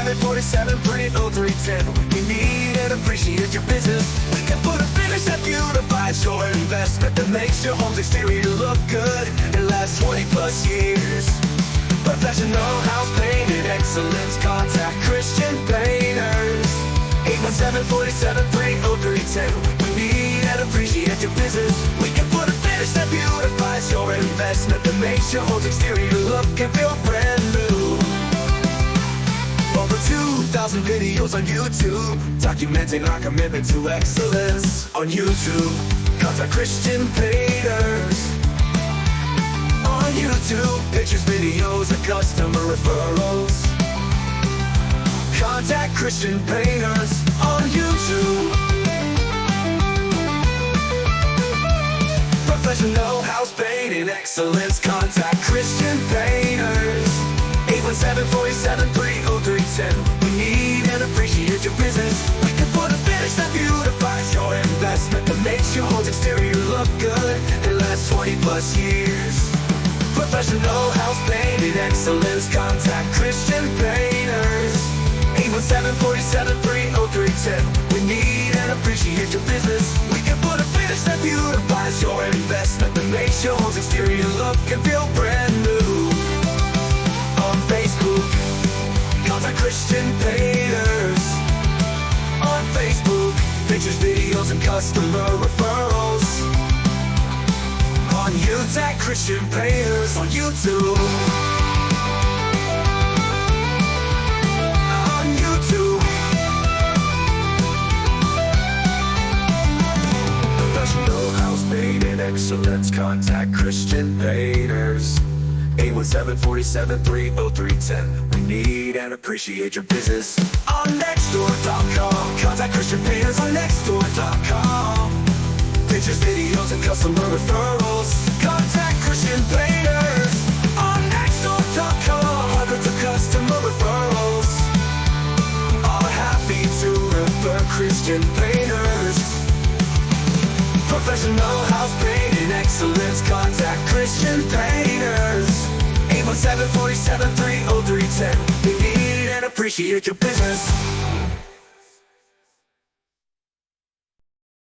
817-47-30310. We need and appreciate your business. We can put a finish that beautifies your investment, that makes your home's exterior look good and lasts 20 plus years. Professional house painting excellence. Contact Christian Painters. 817-47-30310. We need and appreciate your business. We can put a finish that beautifies your investment, that makes your home's exterior look and feel brand new. Over 2,000 videos on YouTube, documenting our commitment to excellence. On YouTube, contact Christian Painters. On YouTube, pictures, videos, and customer referrals. Contact Christian Painters on YouTube. Professional house painting excellence. Contact Christian Painters. 817-47-30310. We need and appreciate your business. We can put a finish that beautifies your investment, that makes your home's exterior look good and lasts 20 plus years. Professional house painting excellence. Contact Christian Painters. 817-47-30310. We need and appreciate your business. We can put a finish that beautifies your investment, that makes your home's exterior look and feel brand new. On Facebook, contact Christian Painters. On Facebook, pictures, videos, and customer referrals. On YouTube, Christian Painters on YouTube. On YouTube. Professional house painting excellence. Contact Christian Painters. 817-47-30310. We need and appreciate your business. On Nextdoor.com, contact Christian Painters on Nextdoor.com. Pictures, videos, and customer referrals. Contact Christian Painters on Nextdoor.com. Hundreds of customer referrals. Are happy to refer Christian Painters. Professional house painting excellence. Contact Christian Painters. 817-47-30310. We need and appreciate your business.